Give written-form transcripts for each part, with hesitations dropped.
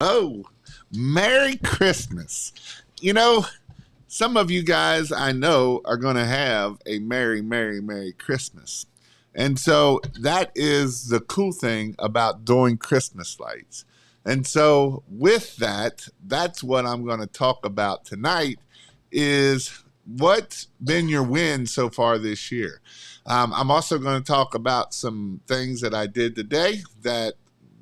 Oh, Merry Christmas. You know, some of you guys I know are going to have a Merry, Merry, Merry Christmas. And so that is the cool thing about doing Christmas lights. And so with that, that's what I'm going to talk about tonight is what's been your win so far this year. I'm also going to talk about some things that I did today that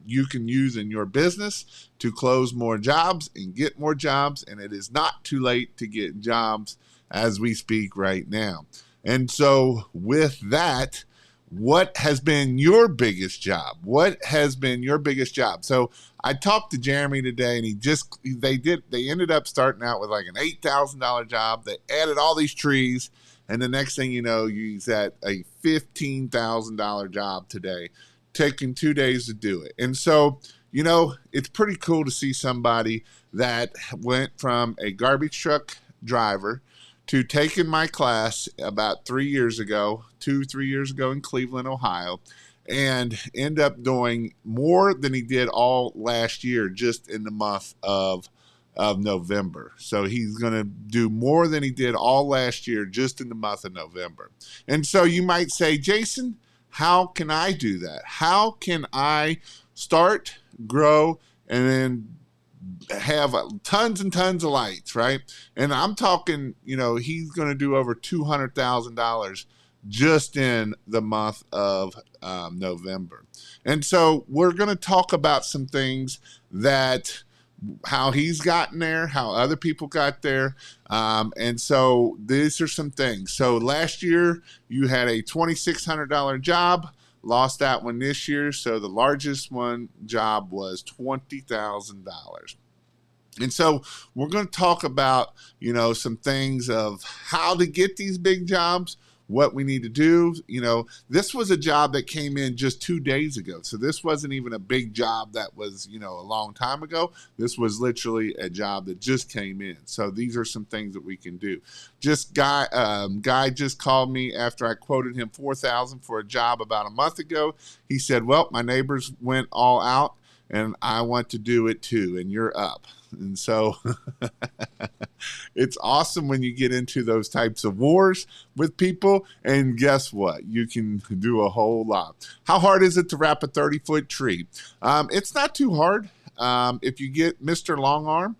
you can use in your business to close more jobs and get more jobs. And it is not too late to get jobs as we speak right now. And so, with that, what has been your biggest job? What has been your biggest job? So I talked to Jeremy today, and they ended up starting out with like an $8,000 job. They added all these trees, and the next thing you know, he's at a $15,000 job today, taking 2 days to do it. And so, it's pretty cool to see somebody that went from a garbage truck driver to taking my class about 3 years ago, 3 years ago in Cleveland, Ohio, and end up doing more than he did all last year just in the month of November. So he's going to do more than he did all last year just in the month of November. And so you might say, Jason, how can I do that? How can I start, grow, and then have tons and tons of lights, right? And I'm talking, he's going to do over $200,000 just in the month of November. And so we're going to talk about some things that how he's gotten there, how other people got there. And so these are some things. So last year you had a $2,600 job, lost that one this year. So the largest one job was $20,000. And so we're going to talk about, some things of how to get these big jobs, what we need to do. This was a job that came in just 2 days ago. So this wasn't even a big job that was, a long time ago. This was literally a job that just came in. So these are some things that we can do. Guy just called me after I quoted him $4,000 for a job about a month ago. He said, well, my neighbors went all out and I want to do it too, and you're up. And so it's awesome when you get into those types of wars with people. And guess what? You can do a whole lot. How hard is it to wrap a 30-foot tree? It's not too hard. If you get Mr. Longarm,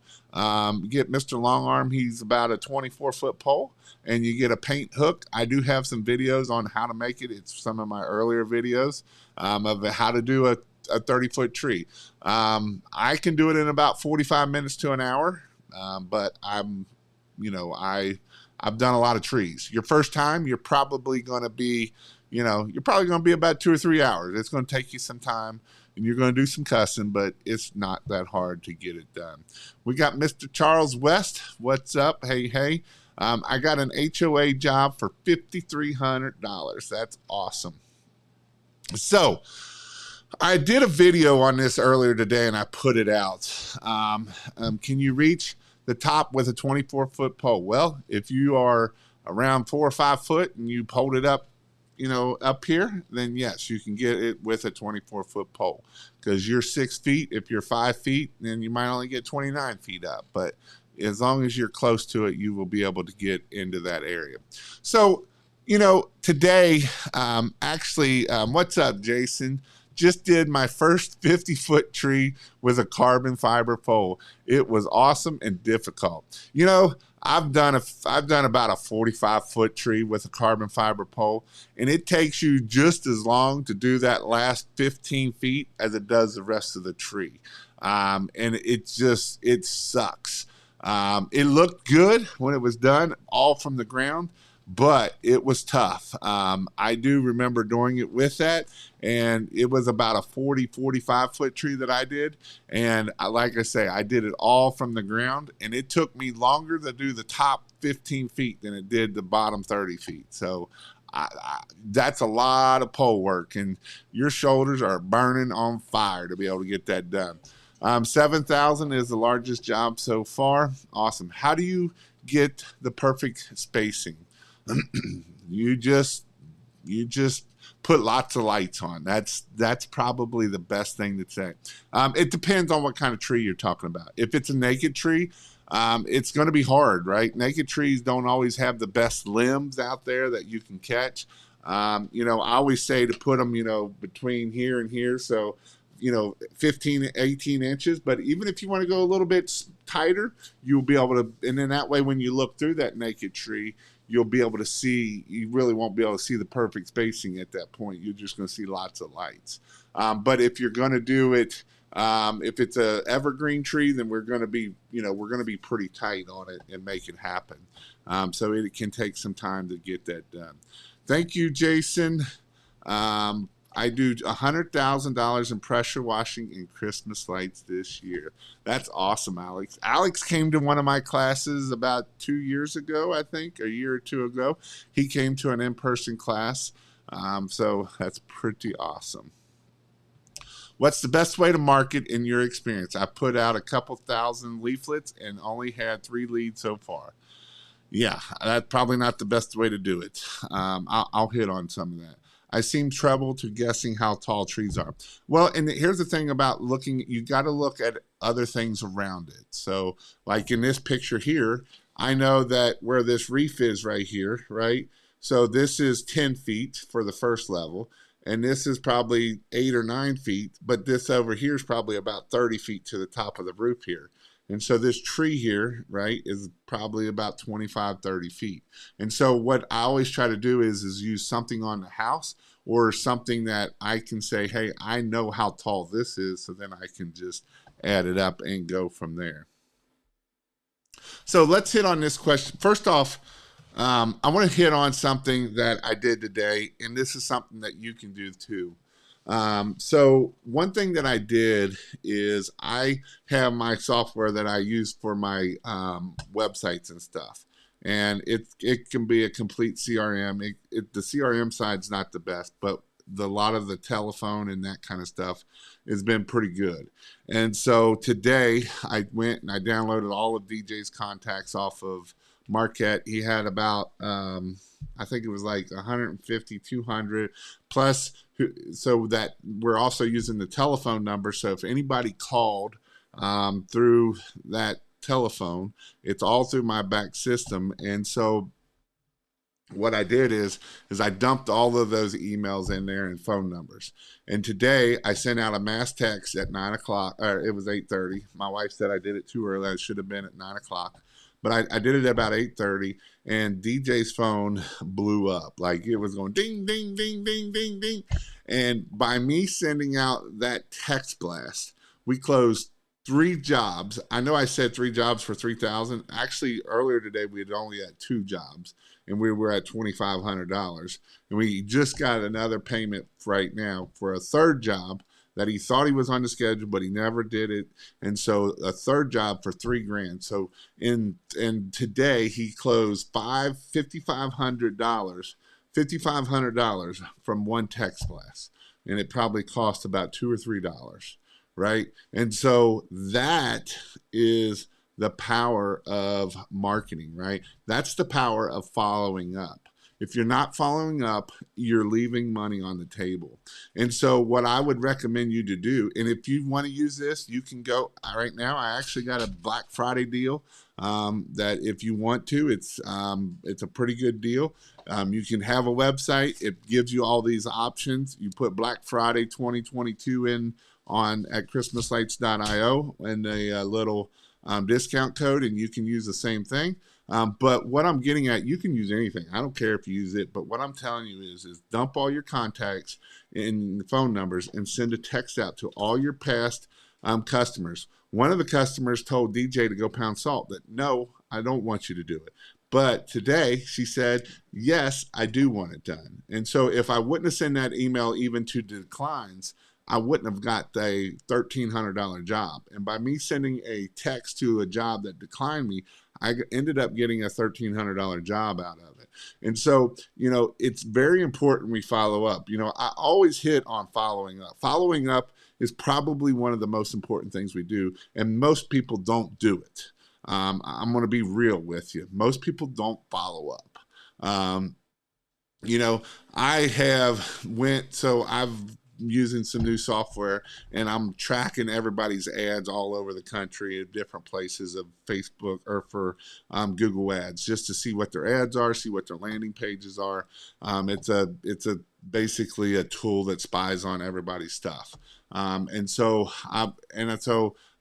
he's about a 24-foot pole, and you get a paint hook. I do have some videos on how to make it. It's some of my earlier videos of how to do a 30-foot tree. I can do it in about 45 minutes to an hour, but I've done a lot of trees. Your first time, you're probably going to be about 2 or 3 hours. It's going to take you some time, and you're going to do some cussing, but it's not that hard to get it done. We got Mr. Charles West. What's up? Hey. I got an HOA job for $5,300. That's awesome. So I did a video on this earlier today, and I put it out. Can you reach the top with a 24-foot pole? Well, if you are around 4 or 5 foot and you hold it up, up here, then yes, you can get it with a 24-foot pole. Because you're 6 feet. If you're 5 feet, then you might only get 29 feet up. But as long as you're close to it, you will be able to get into that area. So, today, what's up, Jason? Just did my first 50-foot tree with a carbon fiber pole. It was awesome and difficult. I've done about a 45-foot tree with a carbon fiber pole, and it takes you just as long to do that last 15 feet as it does the rest of the tree. And it sucks. It looked good when it was done, all from the ground, but it was tough. I do remember doing it with that, and it was about a 45-foot tree that I did. And like I say, I did it all from the ground, and it took me longer to do the top 15 feet than it did the bottom 30 feet. So that's a lot of pole work, and your shoulders are burning on fire to be able to get that done. 7,000 is the largest job so far. Awesome. How do you get the perfect spacing? You just You just put lots of lights on. That's probably the best thing to say. It depends on what kind of tree you're talking about. If it's a naked tree, it's going to be hard, right? Naked trees don't always have the best limbs out there that you can catch. I always say to put them, between here and here. So, 15, 18 inches. But even if you want to go a little bit tighter, you'll be able to, and then that way when you look through that naked tree, you'll be able to see, you really won't be able to see the perfect spacing at that point. You're just going to see lots of lights. But if you're going to do it, if it's a evergreen tree, then we're going to be, pretty tight on it and make it happen. So it can take some time to get that done. Thank you, Jason. I do $100,000 in pressure washing and Christmas lights this year. That's awesome, Alex. Alex came to one of my classes about 2 years ago, I think, a year or two ago. He came to an in-person class, so that's pretty awesome. What's the best way to market in your experience? I put out a couple thousand leaflets and only had 3 leads so far. Yeah, that's probably not the best way to do it. I'll hit on some of that. I seem trouble to guessing how tall trees are. Well, and here's the thing about looking, you got to look at other things around it. So like in this picture here, I know that where this reef is right here, right? So this is 10 feet for the first level, and this is probably 8 or 9 feet, but this over here is probably about 30 feet to the top of the roof here. And so this tree here, right, is probably about 25, 30 feet. And so what I always try to do is use something on the house or something that I can say, hey, I know how tall this is, so then I can just add it up and go from there. So let's hit on this question. First off, I want to hit on something that I did today, and this is something that you can do too. So one thing that I did is I have my software that I use for my websites and stuff. And it can be a complete CRM. The CRM side's not the best, but a lot of the telephone and that kind of stuff has been pretty good. And so today I went and I downloaded all of DJ's contacts off of Marquette. He had about, I think it was like 150, 200 plus, so that we're also using the telephone number. So if anybody called through that telephone, it's all through my back system. And so what I did is I dumped all of those emails in there and phone numbers. And today I sent out a mass text at 9 o'clock, or it was 8:30. My wife said I did it too early. I should have been at 9 o'clock. But I did it at about 8:30, and DJ's phone blew up. Like it was going ding, ding, ding, ding, ding, ding. And by me sending out that text blast, we closed 3 jobs. I know I said 3 jobs for 3,000. Actually, earlier today, we had only had 2 jobs, and we were at $2,500. And we just got another payment right now for a 3rd job that he thought he was on the schedule, but he never did it. And so a 3rd job for $3,000. So in today he closed $5,500 from one text blast. And it probably cost about $2 or $3, right? And so that is the power of marketing, right? That's the power of following up. If you're not following up, you're leaving money on the table. And so what I would recommend you to do, and if you want to use this, you can go right now. I actually got a Black Friday deal that if you want to, it's a pretty good deal. You can have a website. It gives you all these options. You put Black Friday 2022 in at christmaslights.io and a little discount code, and you can use the same thing. But what I'm getting at, you can use anything. I don't care if you use it, but what I'm telling you is dump all your contacts and phone numbers and send a text out to all your past customers. One of the customers told DJ to go pound salt that, no, I don't want you to do it. But today she said, yes, I do want it done. And so if I wouldn't have sent that email even to declines, I wouldn't have got a $1,300 job. And by me sending a text to a job that declined me, I ended up getting a $1,300 job out of it. And so, it's very important we follow up. I always hit on following up. Following up is probably one of the most important things we do, and most people don't do it. I'm going to be real with you. Most people don't follow up. you know, I have went, so I've using some new software, and I'm tracking everybody's ads all over the country at different places of Facebook or for Google ads, just to see what their ads are, see what their landing pages are. It's a basically a tool that spies on everybody's stuff. And so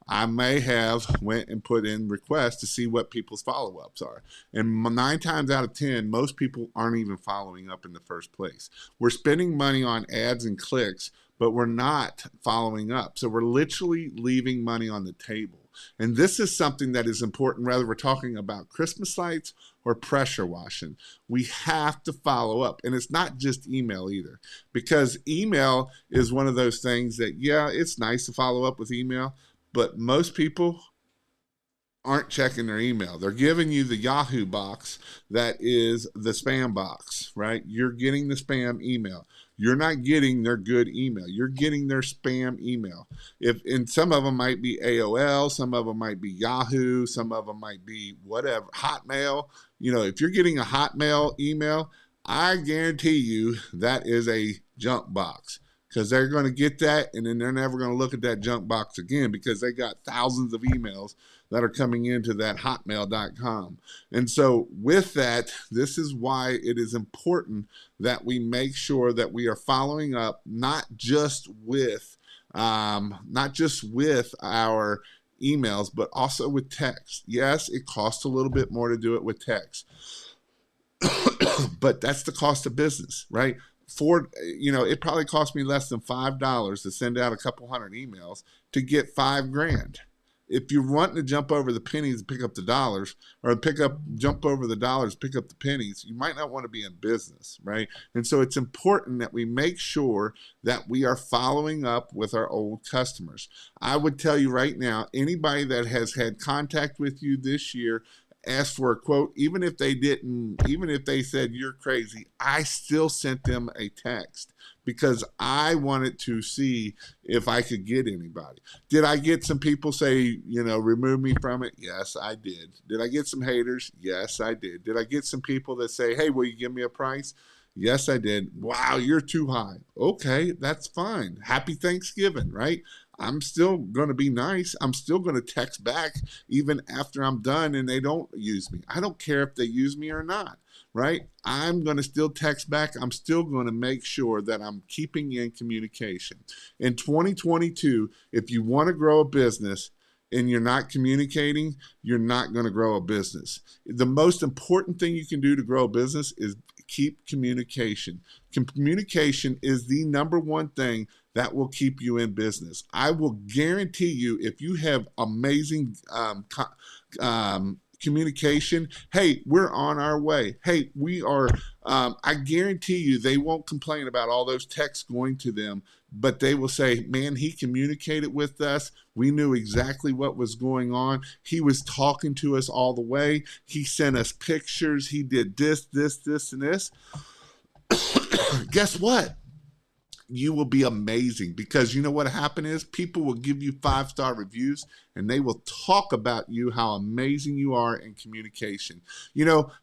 I may have went and put in requests to see what people's follow-ups are. And 9 times out of 10, most people aren't even following up in the first place. We're spending money on ads and clicks, but we're not following up. So we're literally leaving money on the table. And this is something that is important, whether we're talking about Christmas lights or pressure washing. We have to follow up. And it's not just email either, because email is one of those things that, yeah, it's nice to follow up with email, but most people aren't checking their email. They're giving you the Yahoo box that is the spam box, right? You're getting the spam email. You're not getting their good email. You're getting their spam email. And some of them might be AOL, some of them might be Yahoo, some of them might be whatever, Hotmail. If you're getting a Hotmail email, I guarantee you that is a junk box, because they're going to get that and then they're never going to look at that junk box again, because they got thousands of emails that are coming into that hotmail.com. And so with that, this is why it is important that we make sure that we are following up not just with our emails, but also with text. Yes, it costs a little bit more to do it with text, but that's the cost of business, right? It probably cost me less than $5 to send out a couple hundred emails to get $5,000. If you're wanting to jump over the pennies and pick up the dollars, or jump over the dollars, pick up the pennies, you might not want to be in business, right? And so it's important that we make sure that we are following up with our old customers. I would tell you right now, anybody that has had contact with you this year, asked for a quote, even if they said you're crazy, I still sent them a text, because I wanted to see if I could get anybody. Did I get some people say, remove me from it? Yes, I did. Did I get some haters? Yes, I did. Did I get some people that say, hey, will you give me a price? Yes, I did. Wow, you're too high. Okay, that's fine. Happy Thanksgiving, right? I'm still going to be nice. I'm still going to text back even after I'm done and they don't use me. I don't care if they use me or not, right? I'm going to still text back. I'm still going to make sure that I'm keeping in communication. In 2022, if you want to grow a business and you're not communicating, you're not going to grow a business. The most important thing you can do to grow a business is keep communication. Communication is the number one thing that will keep you in business. I will guarantee you, if you have amazing communication, hey, we're on our way. Hey, we are, I guarantee you they won't complain about all those texts going to them, but they will say, man, he communicated with us. We knew exactly what was going on. He was talking to us all the way. He sent us pictures. He did this, and this. Guess what? You will be amazing, because you know what happened is people will give you 5-star reviews and they will talk about you, how amazing you are in communication.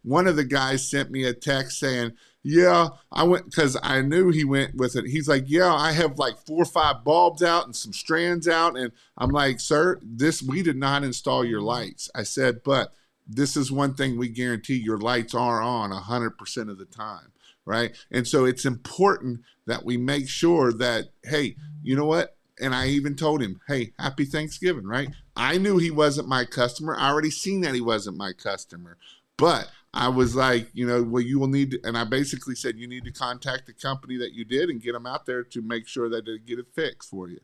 One of the guys sent me a text saying, yeah, I went, because I knew he went with it. He's like, yeah, I have like 4 or 5 bulbs out and some strands out. And I'm like, sir, we did not install your lights. I said, but this is one thing we guarantee: your lights are on 100% of the time. Right. And so it's important that we make sure that, hey, you know what? And I even told him, hey, happy Thanksgiving, right? I knew he wasn't my customer. I already seen that he wasn't my customer. But I was like, well, you will need to, and I basically said, you need to contact the company that you did and get them out there to make sure that they get it fixed for you.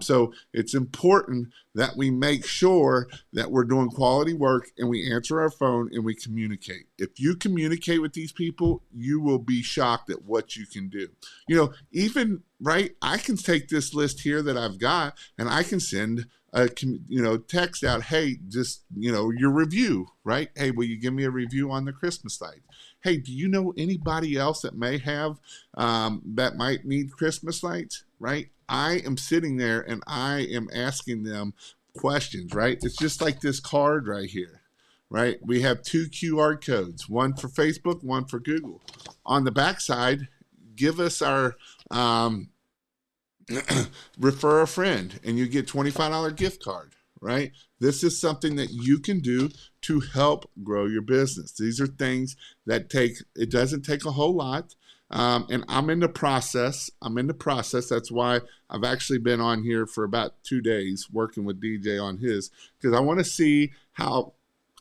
So it's important that we make sure that we're doing quality work and we answer our phone and we communicate. If you communicate with these people, you will be shocked at what you can do. Even, right, I can take this list here that I've got and I can send text out, hey, just, your review, right? Hey, will you give me a review on the Christmas lights? Hey, do you know anybody else that may have, that might need Christmas lights, right? I am sitting there and I am asking them questions, right? It's just like this card right here, right? We have 2 QR codes, one for Facebook, one for Google. On the backside, give us our refer a friend and you get $25 gift card, right? This is something that you can do to help grow your business. These are things that it doesn't take a whole lot. And I'm in the process. That's why I've actually been on here for about 2 days working with DJ on his, because I want to see how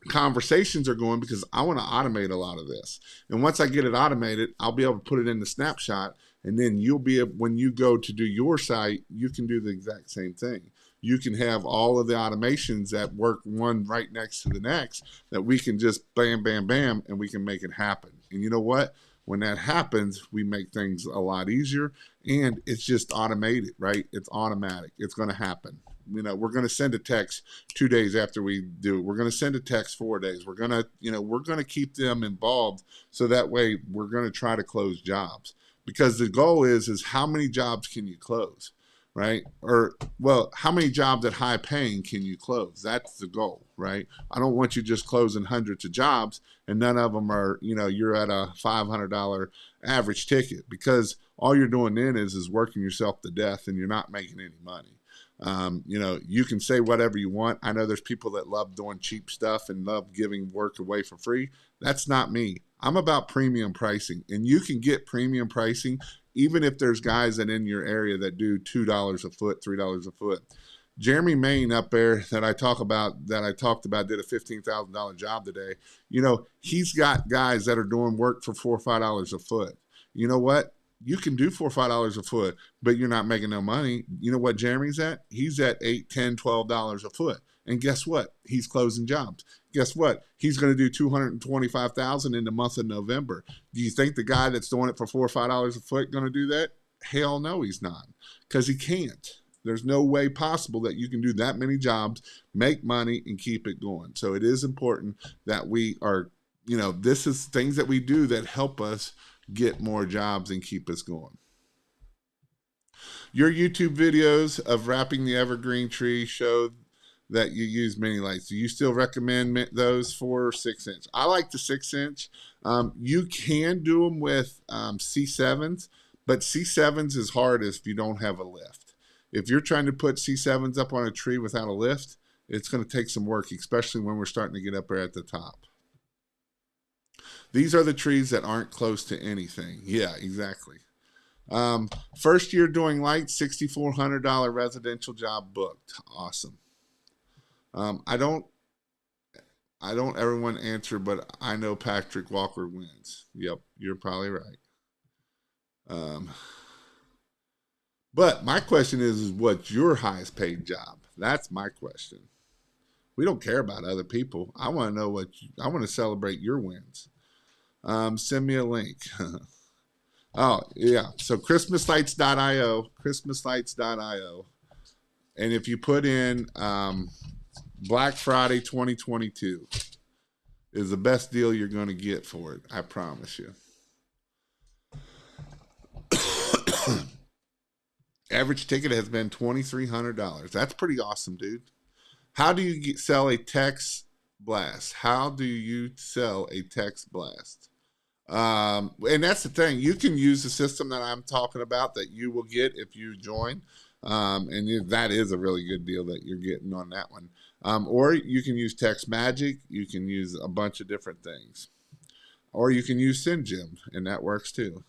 conversations are going, because I want to automate a lot of this. And once I get it automated, I'll be able to put it in the snapshot, and then you'll be able, when you go to do your site, you can do the exact same thing. You can have all of the automations that work one right next to the next, that we can just bam, bam, bam, and we can make it happen. And you know what? When that happens, we make things a lot easier, and it's just automated, right? It's automatic. It's going to happen. You know, we're going to send a text 2 days after we do it. We're going to send a text 4 days. We're going to keep them involved, so that way we're going to try to close jobs, because the goal is how many jobs can you close, right? Or, well, how many jobs at high paying can you close? That's the goal, right? I don't want you just closing hundreds of jobs and none of them are, you're at a $500 average ticket, because all you're doing then is working yourself to death and you're not making any money. You can say whatever you want. I know there's people that love doing cheap stuff and love giving work away for free. That's not me. I'm about premium pricing, and you can get premium pricing even if there's guys that in your area that do $2 a foot, $3 a foot. Jeremy Main up there that I talked about, did a $15,000 job today. He's got guys that are doing work for $4 or $5 a foot. You know what? You can do $4 or $5 a foot, but you're not making no money. You know what Jeremy's at? He's at $8, $10, $12 a foot. And guess what? He's closing jobs. Guess what? He's going to do $225,000 in the month of November. Do you think the guy that's doing it for $4 or $5 a foot going to do that? Hell no, he's not, because he can't. There's no way possible that you can do that many jobs, make money, and keep it going. So it is important that we are, this is things that we do that help us get more jobs and keep us going. Your YouTube videos of wrapping the evergreen tree show that you use mini lights. Do you still recommend those for 6-inch? I like the 6-inch. You can do them with C7s, but C7s is hard if you don't have a lift. If you're trying to put C7s up on a tree without a lift, it's going to take some work, especially when we're starting to get up there at the top. These are the trees that aren't close to anything. Yeah, exactly. First year doing lights, $6,400 residential job booked. Awesome. I don't everyone answer, but I know Patrick Walker wins. Yep, you're probably right. But my question is what's your highest paid job? That's my question. We don't care about other people. I want to know I want to celebrate your wins. Send me a link. Oh, yeah. So christmaslights.io, christmaslights.io. And if you put in Black Friday 2022 is the best deal you're going to get for it. I promise you. Average ticket has been $2,300. That's pretty awesome, dude. How do you sell a text blast? How do you sell a text blast? And that's the thing. You can use the system that I'm talking about that you will get if you join. And that is a really good deal that you're getting on that one. Or you can use Text Magic. You can use a bunch of different things. Or you can use SendGem, and that works too.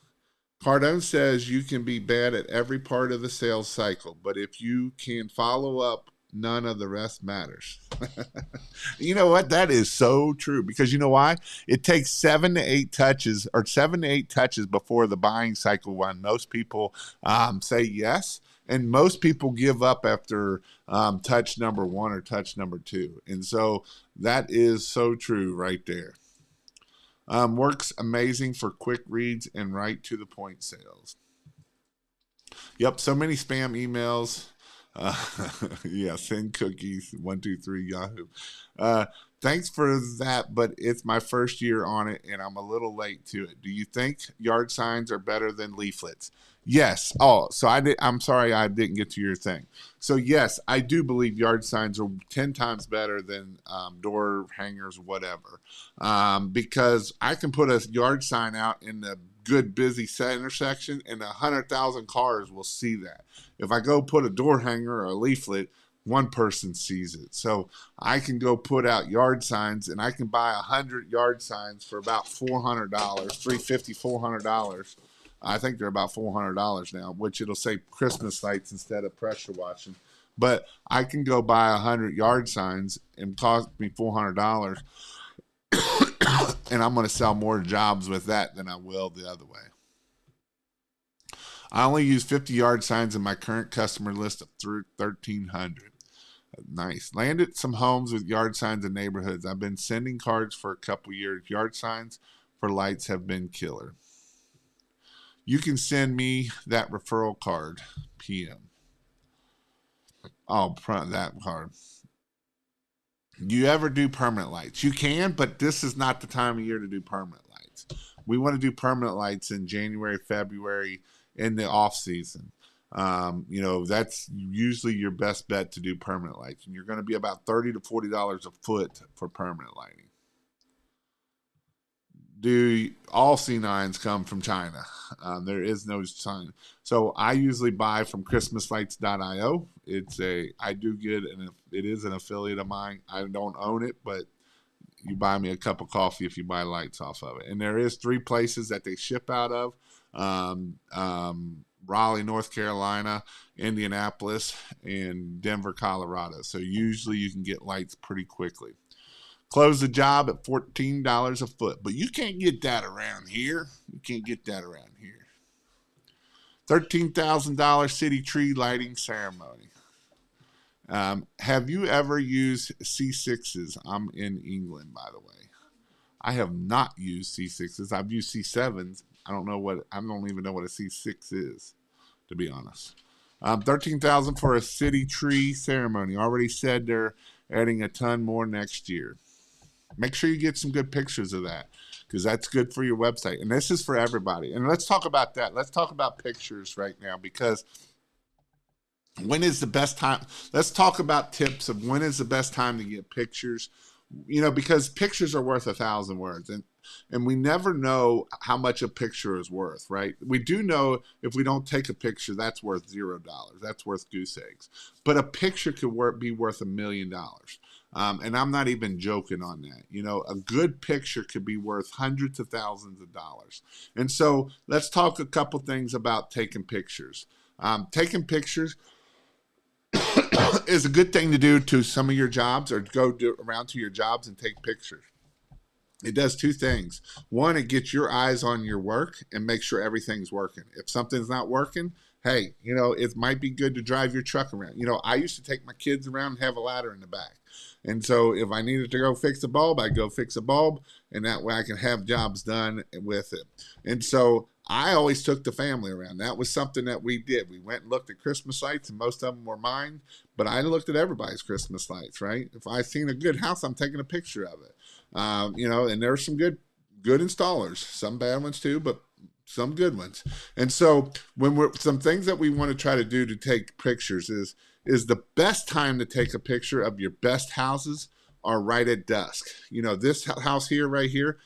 Cardone says you can be bad at every part of the sales cycle, but if you can follow up, none of the rest matters. You know what? That is so true, because you know why? It takes 7 to 8 touches before the buying cycle when most people say yes. And most people give up after touch number 1 or touch number 2. And so that is so true right there. Works amazing for quick reads and right to the point sales. Yep, so many spam emails. Yeah, send cookies, 123 Yahoo. Thanks for that, but it's my first year on it and I'm a little late to it. Do you think yard signs are better than leaflets? Yes. Oh, so I'm sorry I didn't get to your thing. So yes, I do believe yard signs are 10 times better than door hangers, whatever, because I can put a yard sign out in the good busy intersection, and 100,000 cars will see that. If I go put a door hanger or a leaflet, one person sees it. So I can go put out yard signs, and I can buy 100 yard signs for about $400, 350, $400. I think they're about $400 now, which it'll say Christmas lights instead of pressure washing. But I can go buy 100 yard signs and cost me $400, and I'm going to sell more jobs with that than I will the other way. I only use 50 yard signs in my current customer list of 1,300. Nice. Landed some homes with yard signs in neighborhoods. I've been sending cards for a couple years. Yard signs for lights have been killer. You can send me that referral card, PM. Oh, that card. Do you ever do permanent lights? You can, but this is not the time of year to do permanent lights. We want to do permanent lights in January, February, in the off season. That's usually your best bet to do permanent lights, and you're going to be about $30 to $40 a foot for permanent lighting. Do all C9s come from China? There is no China. So I usually buy from christmaslights.io. I do get, it is an affiliate of mine. I don't own it, but you buy me a cup of coffee if you buy lights off of it. And there is 3 places that they ship out of. Raleigh, North Carolina, Indianapolis, and Denver, Colorado. So usually you can get lights pretty quickly. Close the job at $14 a foot, but you can't get that around here. You can't get that around here. $13,000 city tree lighting ceremony. Have you ever used C6s? I'm in England, by the way. I have not used C6s. I've used C7s. I don't even know what a C6 is, to be honest. $13,000 for a city tree ceremony. Already said they're adding a ton more next year. Make sure you get some good pictures of that, because that's good for your website. And this is for everybody. And let's talk about that. Let's talk about pictures right now, because when is the best time? Let's talk about tips of when is the best time to get pictures. Because pictures are worth 1,000 words, and we never know how much a picture is worth, right? We do know if we don't take a picture, that's worth $0. That's worth goose eggs. But a picture could be worth $1 million. And I'm not even joking on that. A good picture could be worth hundreds of thousands of dollars. And so let's talk a couple things about taking pictures. Taking pictures is a good thing to do to some of your jobs, or go around to your jobs and take pictures. It does 2 things. One, it gets your eyes on your work and make sure everything's working. If something's not working, hey, it might be good to drive your truck around. I used to take my kids around and have a ladder in the back. And so if I needed to go fix a bulb, I'd go fix a bulb, and that way I can have jobs done with it. And so I always took the family around. That was something that we did. We went and looked at Christmas lights, and most of them were mine, but I looked at everybody's Christmas lights, right? If I seen a good house, I'm taking a picture of it. And there's some good installers, some bad ones too, but some good ones. And so some things that we want to try to do to take pictures is the best time to take a picture of your best houses are right at dusk. This house here, right here,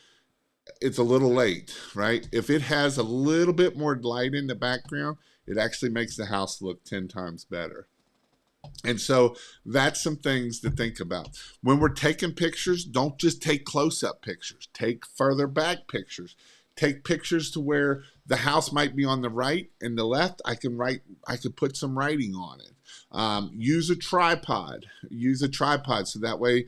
it's a little late, right? If it has a little bit more light in the background, it actually makes the house look 10 times better. And so that's some things to think about. When we're taking pictures, don't just take close-up pictures. Take further back pictures. Take pictures to where the house might be on the right and the left. I could put some writing on it. Use a tripod. So that way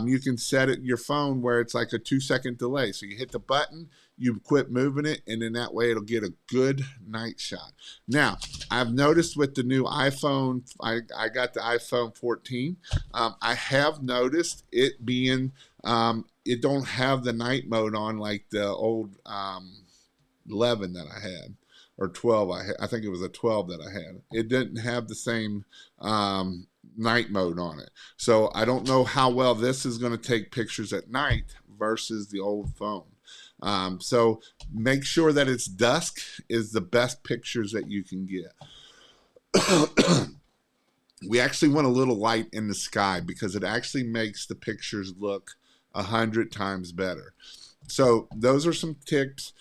you can set it your phone where it's like a 2-second delay. So you hit the button, you quit moving it, and then that way it'll get a good night shot. Now, I've noticed with the new iPhone, I got the iPhone 14. I have noticed it being, it don't have the night mode on like the old 11 that I had, or 12. I think it was a 12 that I had. It didn't have the same night mode on it. So I don't know how well this is going to take pictures at night versus the old phone. So make sure that it's dusk is the best pictures that you can get. We actually want a little light in the sky because it actually makes the pictures look 100 times better. So those are some tips.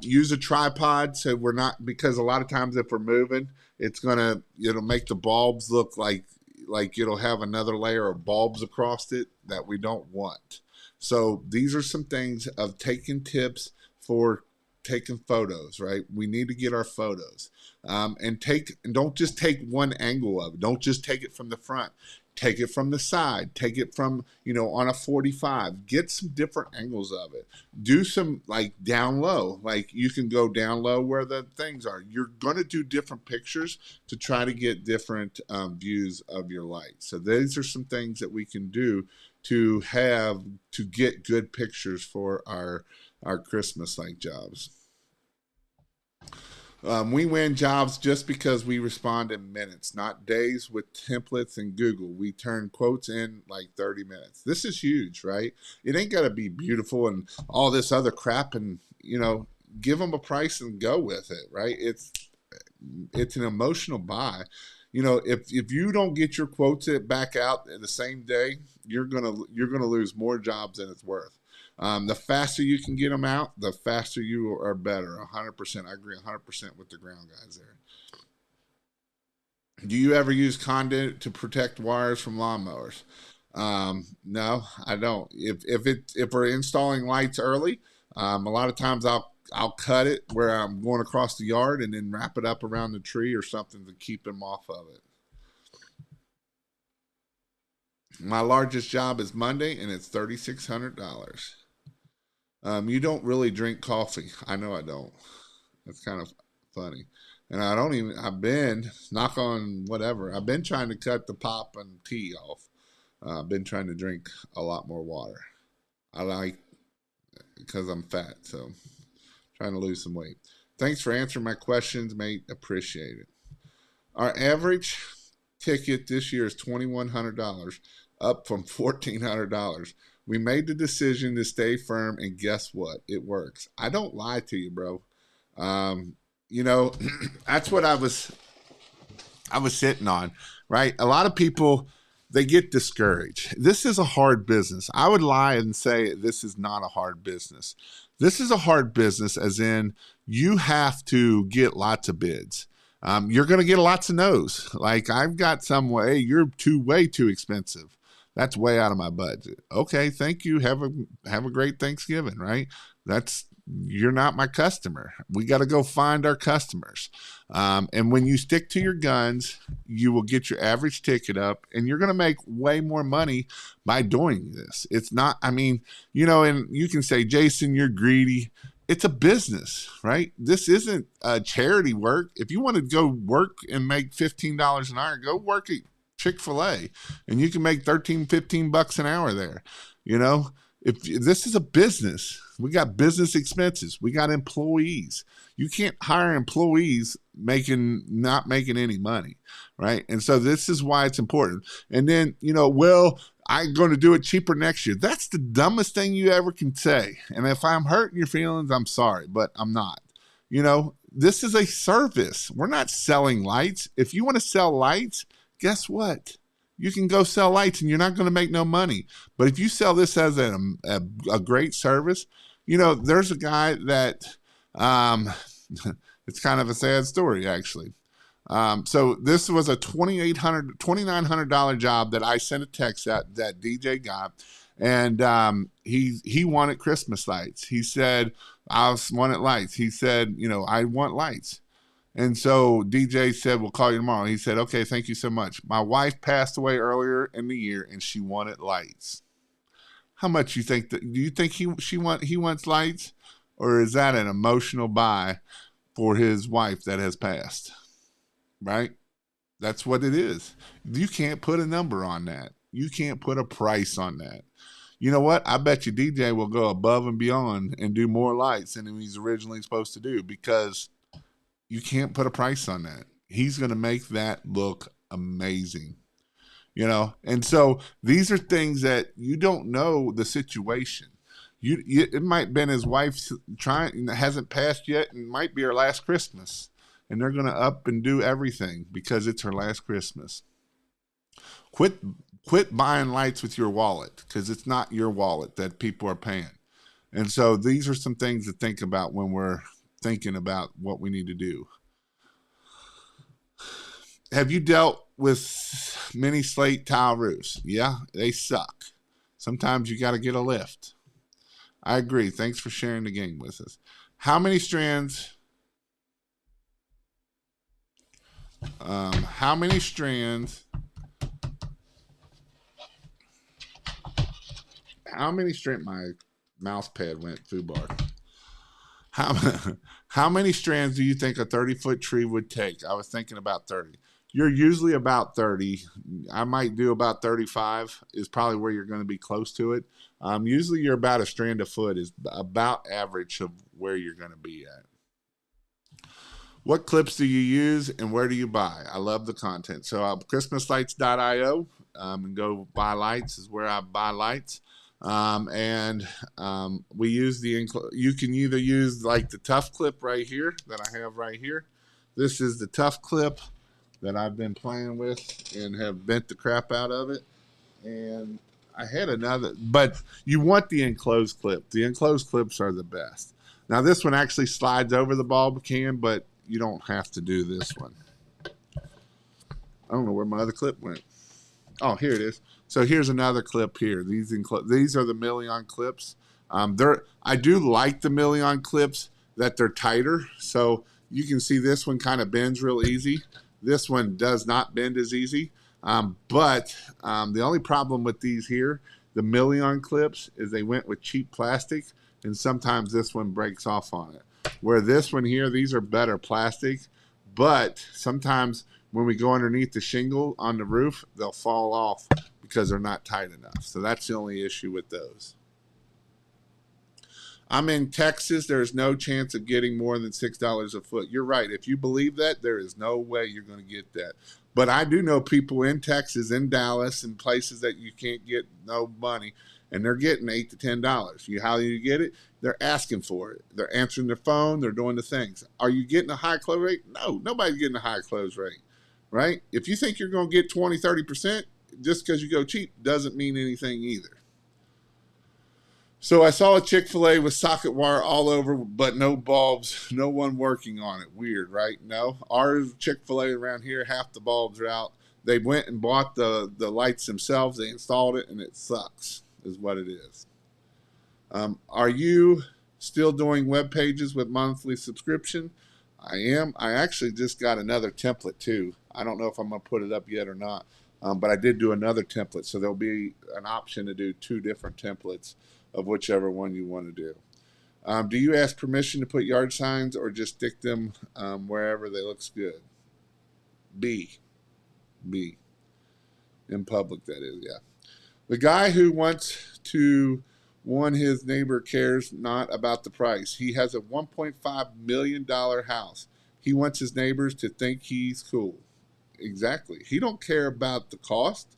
Use a tripod so we're not, because a lot of times if we're moving, it'll make the bulbs look like it'll have another layer of bulbs across it that we don't want. So these are some things of taking tips for taking photos, right? We need to get our photos. And don't just take one angle of it. Don't just take it from the front. Take it from the side. Take it from, on a 45. Get some different angles of it. Do some like down low. Like you can go down low where the things are. You're going to do different pictures to try to get different views of your light. So these are some things that we can do to get good pictures for our Christmas light jobs. We win jobs just because we respond in minutes, not days with templates and Google. We turn quotes in like 30 minutes. This is huge, right? It ain't got to be beautiful and all this other crap, and give them a price and go with it, right? It's an emotional buy. If you don't get your quotes back out in the same day, you're gonna lose more jobs than it's worth. The faster you can get them out, the faster you are better. 100%. I agree 100% with the ground guys there. Do you ever use conduit to protect wires from lawnmowers? No, I don't. If we're installing lights early, a lot of times I'll cut it where I'm going across the yard and then wrap it up around the tree or something to keep them off of it. My largest job is Monday, and it's $3,600. You don't really drink coffee. I know I don't. That's kind of funny. And I've been, knock on whatever, I've been trying to cut the pop and tea off. I've been trying to drink a lot more water. Because I'm fat, so trying to lose some weight. Thanks for answering my questions, mate. Appreciate it. Our average ticket this year is $2,100, up from $1,400. We made the decision to stay firm, and guess what? It works. I don't lie to you, bro. That's what I was sitting on, right? A lot of people, they get discouraged. This is a hard business. I would lie and say this is not a hard business. This is a hard business as in you have to get lots of bids. You're going to get lots of no's. Like I've got some way, you're way too expensive. That's way out of my budget. Okay, thank you. Have a great Thanksgiving, right? You're not my customer. We got to go find our customers. And when you stick to your guns, you will get your average ticket up, and you're going to make way more money by doing this. It's not, and you can say, Jason, you're greedy. It's a business, right? This isn't a charity work. If you want to go work and make $15 an hour, go work at Chick-fil-A, and you can make 13, 15 bucks an hour there. If this is a business, we got business expenses, we got employees. You can't hire employees not making any money, right? And so this is why it's important. And then, I'm going to do it cheaper next year. That's the dumbest thing you ever can say. And if I'm hurting your feelings, I'm sorry, but I'm not. This is a service. We're not selling lights. If you want to sell lights, guess what? You can go sell lights and you're not going to make no money. But if you sell this as a great service, there's a guy that, it's kind of a sad story actually. So this was a $2,900 job that I sent a text that DJ got. And he wanted Christmas lights. He said, I wanted lights. He said, I want lights. And so DJ said, we'll call you tomorrow. He said, okay, thank you so much. My wife passed away earlier in the year and she wanted lights. How much do you think he wants lights? Or is that an emotional buy for his wife that has passed? Right? That's what it is. You can't put a number on that. You can't put a price on that. You know what? I bet you DJ will go above and beyond and do more lights than he's originally supposed to do because you can't put a price on that. He's going to make that look amazing. And so these are things that you don't know the situation. It might have been his wife's trying, hasn't passed yet, and might be her last Christmas, and they're going to up and do everything because it's her last Christmas. Quit quit buying lights with your wallet, because it's not your wallet that people are paying. And so these are some things to think about when we're thinking about what we need to do. Have you dealt with mini slate tile roofs? Yeah, they suck. Sometimes you got to get a lift. I agree. Thanks for sharing the game with us. How many strands? How many strands? How many strands? My mouse pad went foobar. How how many strands do you think a 30-foot tree would take? I was thinking about 30. You're usually about 30. I might do about 35 is probably where you're going to be close to it. Usually you're about a strand a foot is about average of where you're going to be at. What clips do you use and where do you buy? I love the content. So christmaslights.io and go buy lights is where I buy lights. We use you can either use like the tough clip right here that I have right here. This is the tough clip that I've been playing with and have bent the crap out of it. And I had another, but you want the enclosed clip. The enclosed clips are the best. Now this one actually slides over the bulb can, but you don't have to do this one. I don't know where my other clip went. Oh, here it is. So here's another clip here. These are the Million clips. I do like the Million clips that they're tighter. So you can see this one kind of bends real easy. This one does not bend as easy. But the only problem with these here, the Million clips, is they went with cheap plastic, and sometimes this one breaks off on it. Where this one here, these are better plastic, but sometimes when we go underneath the shingle on the roof, they'll fall off because they're not tight enough. So that's the only issue with those. I'm in Texas. There's no chance of getting more than $6 a foot. You're right. If you believe that, there is no way you're going to get that. But I do know people in Texas, in Dallas, and places that you can't get no money, and they're getting $8 to $10. How do you get it? They're asking for it. They're answering their phone. They're doing the things. Are you getting a high close rate? No, nobody's getting a high close rate, right? If you think you're going to get 20, 30%, just because you go cheap doesn't mean anything either. So I saw a Chick-fil-A with socket wire all over, but no bulbs, no one working on it. Weird, right? No. Our Chick-fil-A around here, half the bulbs are out. They went and bought the lights themselves. They installed it, and it sucks, is what it is. Are you still doing web pages with monthly subscription? I am. I actually just got another template, too. I don't know if I'm going to put it up yet or not, but I did do another template, so there'll be an option to do 2 different templates of whichever one you want to do. Do you ask permission to put yard signs or just stick them wherever they looks good? B. In public, that is, yeah. The guy who wants to warn his neighbor cares not about the price. He has a $1.5 million house. He wants his neighbors to think he's cool. Exactly. He don't care about the cost,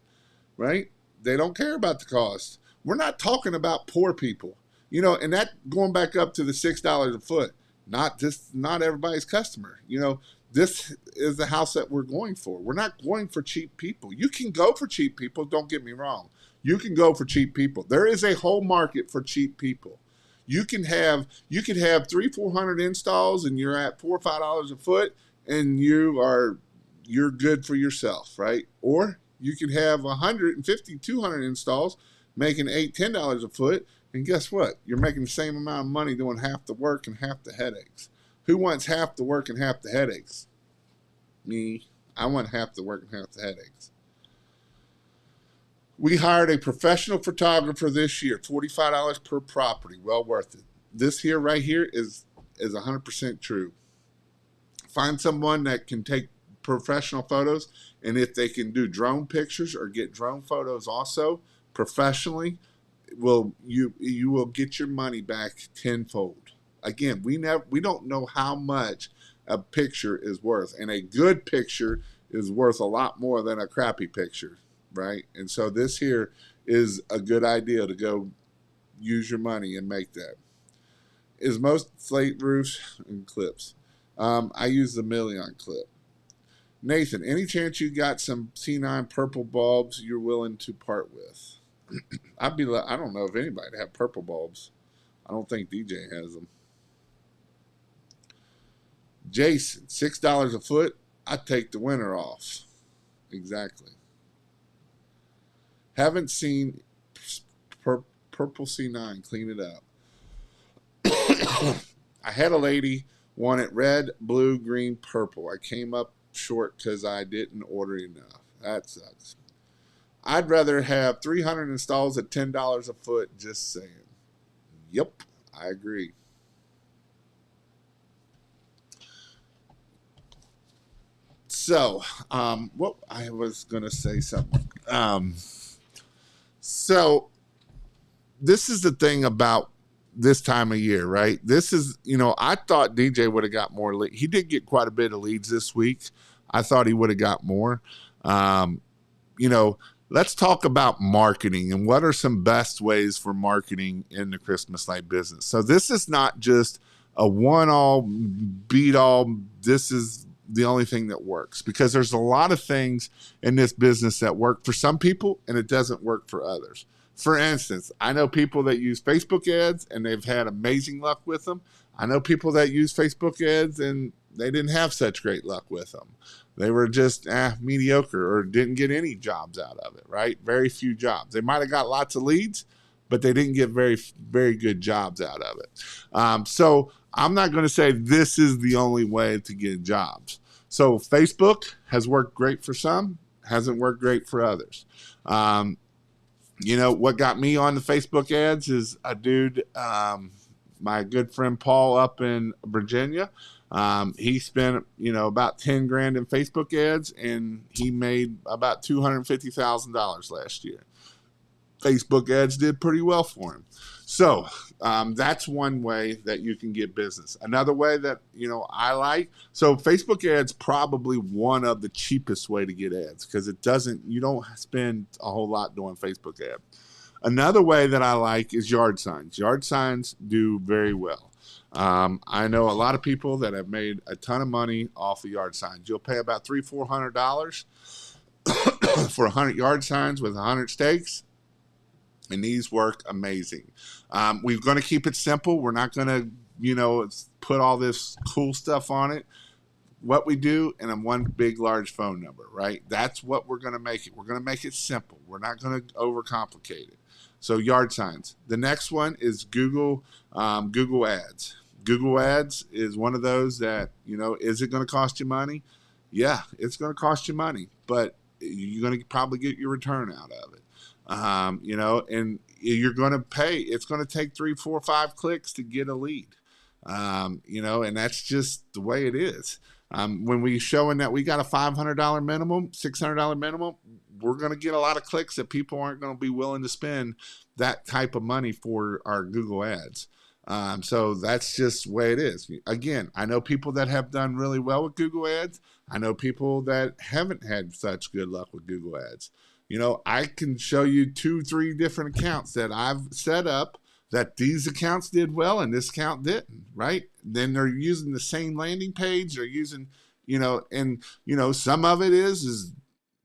right? They don't care about the cost. We're not talking about poor people, and that going back up to the $6 a foot, not everybody's customer. This is the house that we're going for. We're not going for cheap people. You can go for cheap people. Don't get me wrong. You can go for cheap people. There is a whole market for cheap people. You could have 300-400 installs and you're at $4 or $5 a foot and you're good for yourself, right? Or you could have 150-200 installs making $8-10 a foot, and guess what? You're making the same amount of money doing half the work and half the headaches. Who wants half the work and half the headaches? Me. I want half the work and half the headaches. We hired a professional photographer this year, $45 per property. Well worth it. This here right here is 100% true. Find someone that can take professional photos, and if they can do drone pictures or get drone photos also professionally, you will get your money back tenfold. Again, we don't know how much a picture is worth, and a good picture is worth a lot more than a crappy picture, right? And so this here is a good idea to go use your money and make that. Is most slate roofs and clips. I use the Million clip. Nathan, any chance you got some C9 purple bulbs you're willing to part with? I don't know if anybody have purple bulbs. I don't think DJ has them. Jason, $6 a foot. I'd take the winter off. Exactly. Haven't seen purple C9. Clean it up. I had a lady want it red, blue, green, purple. I came up short because I didn't order enough. That sucks. I'd rather have 300 installs at $10 a foot. Just saying. Yep, I agree. So, what I was going to say something. So, this is the thing about this time of year, right? This is, I thought DJ would have got more leads. He did get quite a bit of leads this week. I thought he would have got more. Let's talk about marketing and what are some best ways for marketing in the Christmas light business. So this is not just a one-all, beat-all. This is the only thing that works, because there's a lot of things in this business that work for some people and it doesn't work for others. For instance, I know people that use Facebook ads and they've had amazing luck with them. I know people that use Facebook ads and they didn't have such great luck with them. They were just mediocre or didn't get any jobs out of it, right? Very few jobs. They might have got lots of leads, but they didn't get very, very good jobs out of it. So I'm not going to say this is the only way to get jobs. So Facebook has worked great for some, hasn't worked great for others. What got me on the Facebook ads is a dude, my good friend Paul up in Virginia. He spent, about 10 grand in Facebook ads and he made about $250,000 last year. Facebook ads did pretty well for him. So that's one way that you can get business. Another way that, I like, so Facebook ads probably one of the cheapest way to get ads because you don't spend a whole lot doing Facebook ad. Another way that I like is yard signs. Yard signs do very well. I know a lot of people that have made a ton of money off of yard signs. You'll pay about $300-400 for 100 yard signs with 100 stakes. And these work amazing. We're going to keep it simple. We're not going to, put all this cool stuff on it. What we do in a one big, large phone number, right? That's what we're going to make it. We're going to make it simple. We're not going to overcomplicate it. So yard signs. The next one is Google Ads. Google Ads is one of those that, is it going to cost you money? Yeah, it's going to cost you money, but you're going to probably get your return out of it. And you're going to pay. It's going to take 3, 4, 5 clicks to get a lead. And that's just the way it is. When we showing that we got a $500 minimum, $600 minimum, we're going to get a lot of clicks that people aren't going to be willing to spend that type of money for our Google ads. So that's just the way it is. Again, I know people that have done really well with Google ads. I know people that haven't had such good luck with Google ads. I can show you 2, 3 different accounts that I've set up that these accounts did well and this account didn't, right? Then they're using the same landing page. They're using, some of it is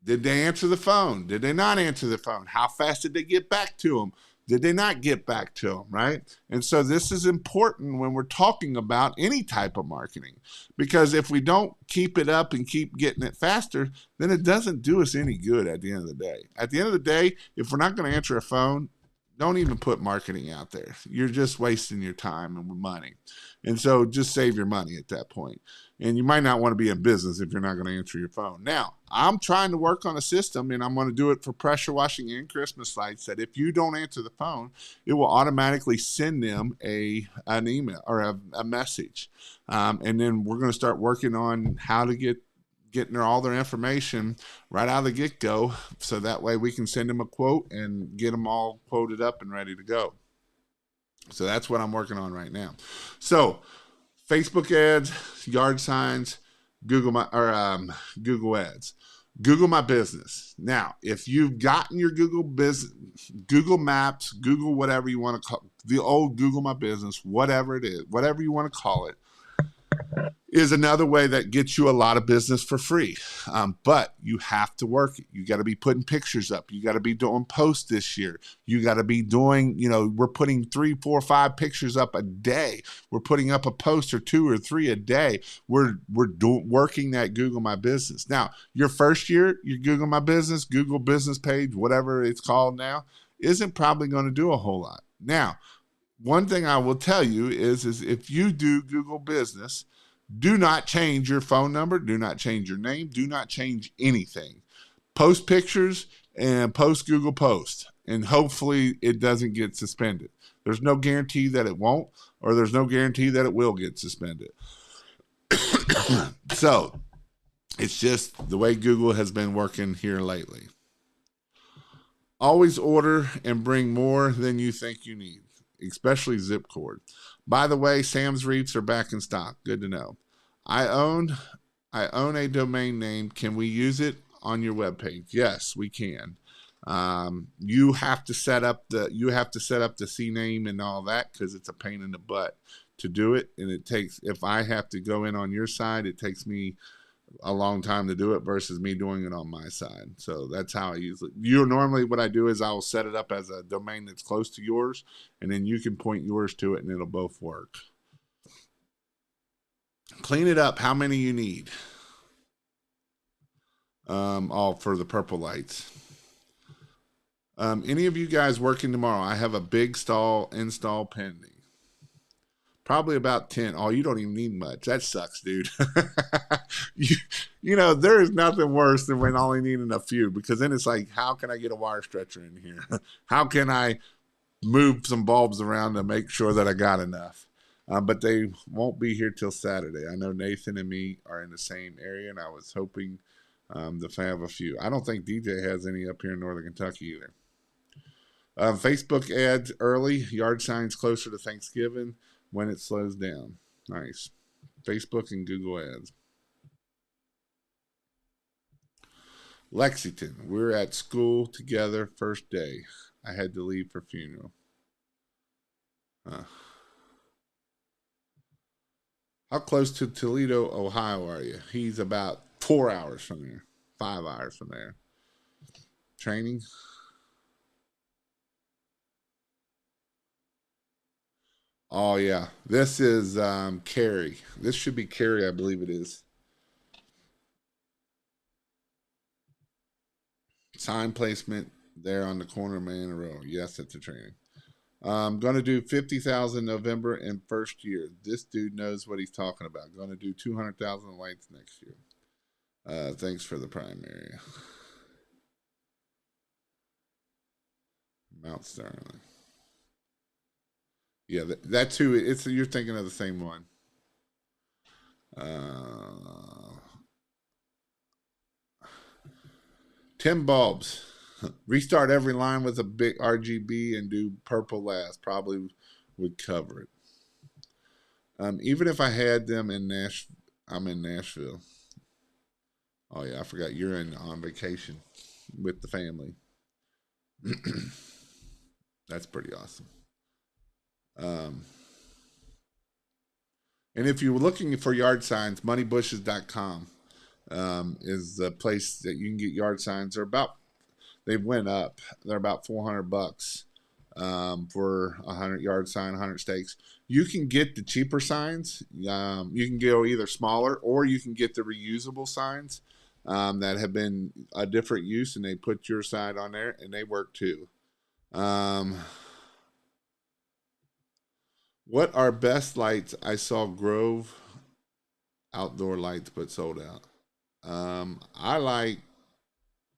did they answer the phone? Did they not answer the phone? How fast did they get back to them? Did they not get back to them, right? And so this is important when we're talking about any type of marketing, because if we don't keep it up and keep getting it faster, then it doesn't do us any good at the end of the day. At the end of the day, if we're not going to answer a phone, don't even put marketing out there. You're just wasting your time and money. And so just save your money at that point. And you might not want to be in business if you're not going to answer your phone. Now, I'm trying to work on a system, and I'm going to do it for pressure washing and Christmas lights, that if you don't answer the phone, it will automatically send them an email or a message. And then we're going to start working on how to getting all their information right out of the get-go, so that way we can send them a quote and get them all quoted up and ready to go. So that's what I'm working on right now. So Facebook ads, yard signs, Google ads. Google My Business. Now, if you've gotten your Google business, Google Maps, Google whatever you want to call the old Google My Business, whatever it is, whatever you want to call it, is another way that gets you a lot of business for free. But you have to work it. You got to be putting pictures up. You got to be doing posts this year. You got to be doing, we're putting 3, 4, 5 pictures up a day. We're putting up a post or 2 or 3 a day. We're working that Google My Business. Now, your first year, your Google My Business, Google Business Page, whatever it's called now, isn't probably going to do a whole lot. Now, one thing I will tell you is if you do Google Business, do not change your phone number. Do not change your name. Do not change anything. Post pictures and post Google Post, and hopefully it doesn't get suspended. There's no guarantee that it won't, or there's no guarantee that it will get suspended. So it's just the way Google has been working here lately. Always order and bring more than you think you need, especially zipcord. By the way, Sam's Reefs are back in stock. Good to know. I own a domain name. Can we use it on your webpage? Yes, we can. You have to set up the CNAME and all that because it's a pain in the butt to do it, and it takes. If I have to go in on your side, it takes me a long time to do it versus me doing it on my side. So that's how I usually. Normally what I do is I'll set it up as a domain that's close to yours, and then you can point yours to it, and it'll both work. Clean it up. How many you need? All for the purple lights. Any of you guys working tomorrow? I have a big install pending. Probably about 10. Oh, you don't even need much. That sucks, dude. There is nothing worse than when only needing a few, because then it's like, how can I get a wire stretcher in here? How can I move some bulbs around to make sure that I got enough? But they won't be here till Saturday. I know Nathan and me are in the same area, and I was hoping to have a few. I don't think DJ has any up here in Northern Kentucky either. Facebook ads early, yard signs closer to Thanksgiving when it slows down. Nice. Facebook and Google ads. Lexington, we're at school together first day. I had to leave for funeral. How close to Toledo, Ohio are you? He's about 4 hours from there, 5 hours from there. Training? Oh, yeah. This is Cary. This should be Cary, I believe it is. Sign placement there on the corner of Manor Row. Yes, it's a training. I'm going to do 50,000 November and first year. This dude knows what he's talking about. Going to do 200,000 lights next year. Thanks for the primary. Mount Sterling. Yeah, that's who it's. You're thinking of the same one. 10 bulbs. Restart every line with a big RGB and do purple last. Probably would cover it. Even if I had them in I'm in Nashville. Oh yeah, I forgot you're on vacation with the family. That's pretty awesome. Um, and if you're looking for yard signs, moneybushes.com is the place that you can get yard signs. They went up. They're about $400 for 100-yard sign, 100 stakes. You can get the cheaper signs. You can go either smaller, or you can get the reusable signs that have been a different use, and they put your side on there, and they work too. What are best lights? I saw Grove outdoor lights, but sold out. I like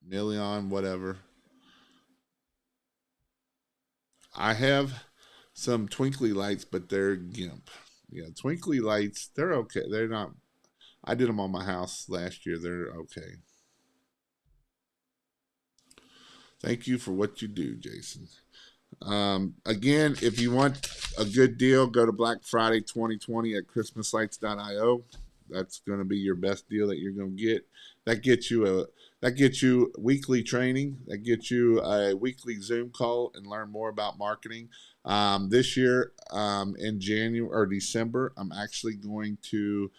Million, whatever. I have some twinkly lights, but they're GIMP. Yeah, twinkly lights, they're okay. They're not. I did them on my house last year. They're okay. Thank you for what you do, Jason. Again, if you want a good deal, go to Black Friday 2020 at christmaslights.io. That's going to be your best deal that you're going to get. That gets you That gets you weekly training. That gets you a weekly Zoom call and learn more about marketing. This year, in January or December, I'm actually going to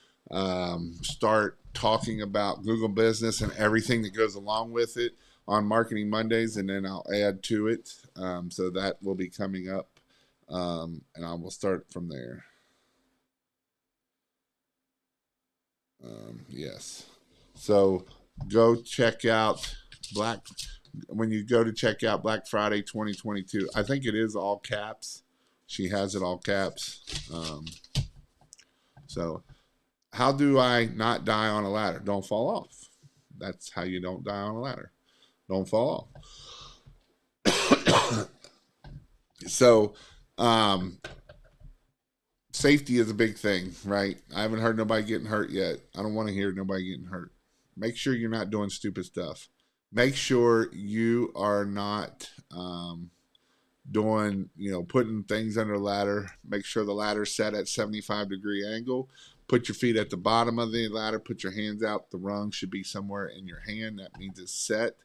start talking about Google Business and everything that goes along with it on Marketing Mondays, and then I'll add to it. So that will be coming up, and I will start from there. Yes. So go check out Black when you go to check out Black Friday 2022. I think it is all caps. She has it all caps. So how do I not die on a ladder? Don't fall off. That's how you don't die on a ladder. Don't fall off. So um, safety is a big thing, right? I haven't heard nobody getting hurt yet. I don't want to hear nobody getting hurt. Make sure you're not doing stupid stuff. Make sure you are not doing, putting things under the ladder. Make sure the ladder's set at 75-degree angle. Put your feet at the bottom of the ladder. Put your hands out. The rung should be somewhere in your hand. That means it's set.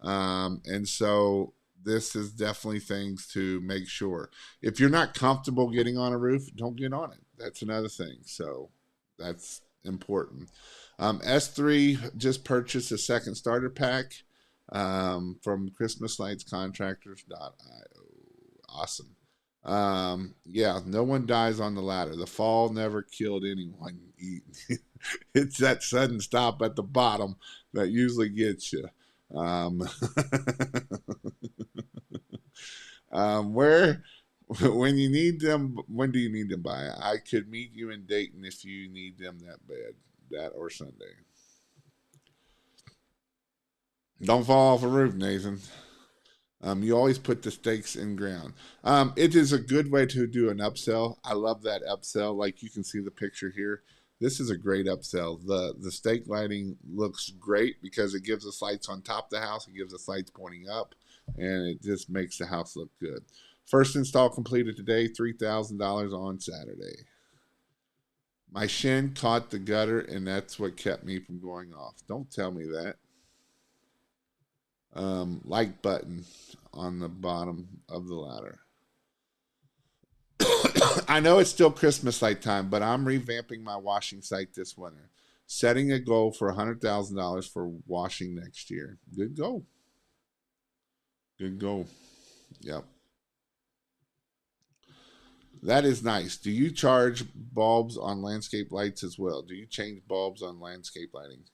And so this is definitely things to make sure. If you're not comfortable getting on a roof, don't get on it. That's another thing. So that's important. S3 just purchased a second starter pack from ChristmasLightsContractors.io. Awesome. Yeah, no one dies on the ladder. The fall never killed anyone. It's that sudden stop at the bottom that usually gets you. Um, where, when you need them, when do you need them by? I could meet you in Dayton if you need them that bad, that or Sunday. Don't fall off a roof, Nathan. You always put the stakes in ground. It is a good way to do an upsell. I love that upsell. Like you can see the picture here. This is a great upsell. The stake lighting looks great because it gives us lights on top of the house. It gives us lights pointing up, and it just makes the house look good. First install completed today. $3,000 on Saturday. My shin caught the gutter, and that's what kept me from going off. Don't tell me that. Like button on the bottom of the ladder. I know it's still Christmas light time, but I'm revamping my washing site this winter. Setting a goal for $100,000 for washing next year. Good goal. Good goal. Yep. That is nice. Do you charge bulbs on landscape lights as well? Do you change bulbs on landscape lighting?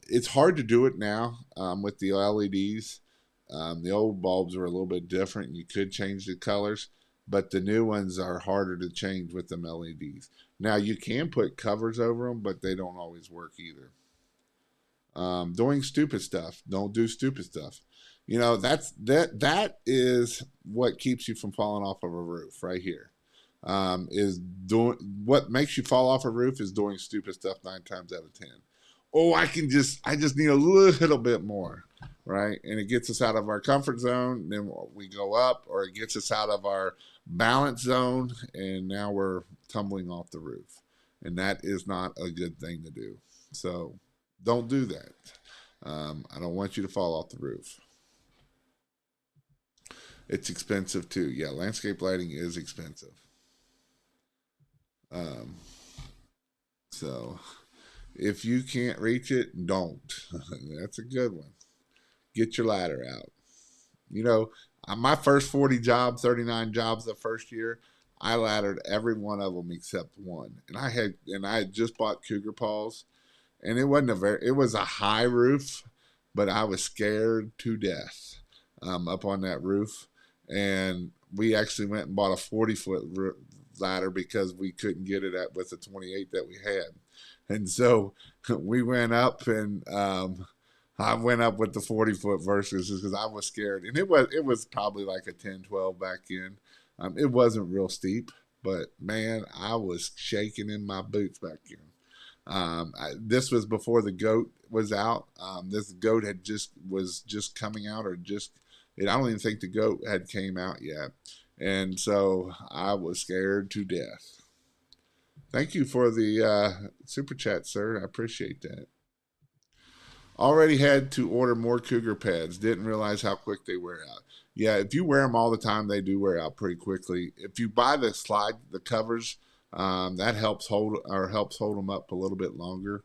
It's hard to do it now with the LEDs. The old bulbs were a little bit different. You could change the colors, but the new ones are harder to change with them LEDs. Now you can put covers over them, but they don't always work either. Doing stupid stuff. Don't do stupid stuff. That is what keeps you from falling off of a roof right here. Is doing what makes you fall off a roof is doing stupid stuff 9 times out of 10. Oh, I just need a little bit more, right? And it gets us out of our comfort zone. Then we go up, or it gets us out of our balance zone, and now we're tumbling off the roof, and that is not a good thing to do. So don't do that. I don't want you to fall off the roof. It's expensive too. Yeah, landscape lighting is expensive. Um, so if you can't reach it, don't. That's a good one. Get your ladder out. You know, my first 40 jobs, 39 jobs the first year, I laddered every one of them except one. And I had just bought Cougar Paws, and it was a high roof, but I was scared to death up on that roof. And we actually went and bought a 40-foot ladder because we couldn't get it at with the 28 that we had. And so we went up, and I went up with the 40-foot versus because I was scared. And it was probably like a 10, 12 back in. It wasn't real steep, but man, I was shaking in my boots back in. This was before the goat was out. This goat was just coming out, or I don't even think the goat had came out yet. And so I was scared to death. Thank you for the super chat, sir. I appreciate that. Already had to order more cougar pads. Didn't realize how quick they wear out. Yeah, if you wear them all the time, they do wear out pretty quickly. If you buy the covers, that helps hold them up a little bit longer.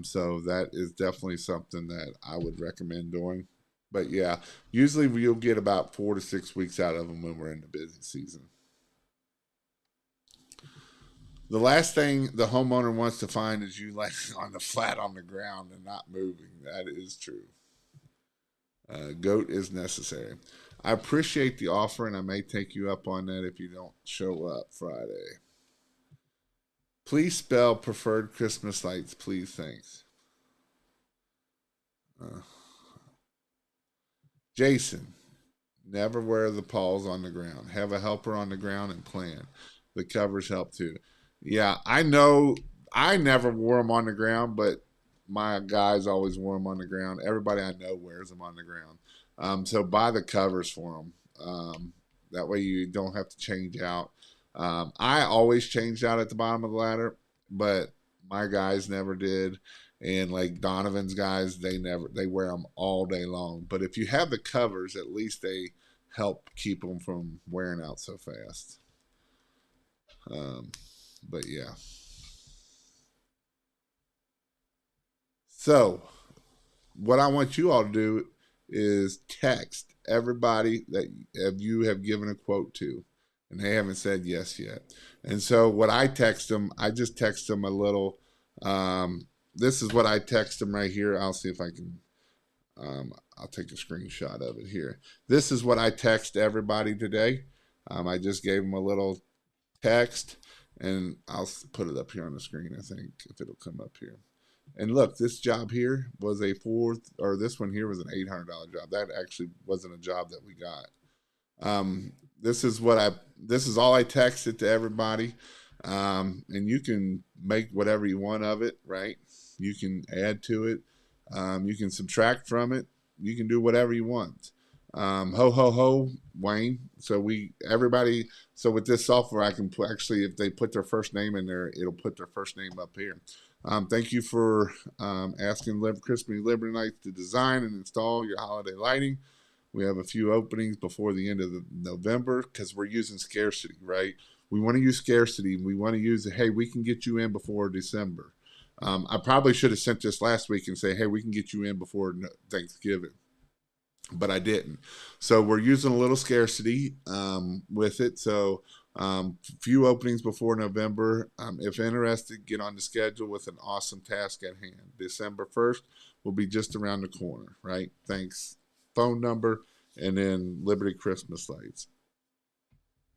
So that is definitely something that I would recommend doing. But yeah, usually you'll get about 4 to 6 weeks out of them when we're in the busy season. The last thing the homeowner wants to find is you laying on the flat on the ground and not moving. That is true. Goat is necessary. I appreciate the offer, and I may take you up on that if you don't show up Friday. Please spell preferred Christmas lights, please. Thanks. Uh, Jason, never wear the paws on the ground. Have a helper on the ground and plan. The covers help too. Yeah, I know. I never wore them on the ground, but my guys always wore them on the ground. Everybody I know wears them on the ground. So buy the covers for them. That way you don't have to change out. I always changed out at the bottom of the ladder, but my guys never did. And like Donovan's guys, they wear them all day long. But if you have the covers, at least they help keep them from wearing out so fast. Um, but yeah. So what I want you all to do is text everybody that you have given a quote to, and they haven't said yes yet. And so what I text them, I just text them a little. This is what I text them right here. I'll see if I can. I'll take a screenshot of it here. This is what I text everybody today. I just gave them a little text, and I'll put it up here on the screen. I think if it'll come up here. And look, this job here was a fourth, or this one here was an $800 job. That actually wasn't a job that we got. Um, this is what I. This is all I texted to everybody, and you can make whatever you want of it. Right? You can add to it. You can subtract from it. You can do whatever you want. Ho ho ho, Wayne. So we everybody. So with this software, I can actually, if they put their first name in there, it'll put their first name up here. Thank you for asking Crispy Liberty Lights to design and install your holiday lighting. We have a few openings before the end of November because we're using scarcity, right? We want to use scarcity. We want to use, hey, we can get you in before December. I probably should have sent this last week and say, hey, we can get you in before Thanksgiving, but I didn't. So we're using a little scarcity with it. So few openings before November. If interested, get on the schedule with an awesome task at hand. December 1st will be just around the corner, right? Thanks. Phone number and then Liberty Christmas lights.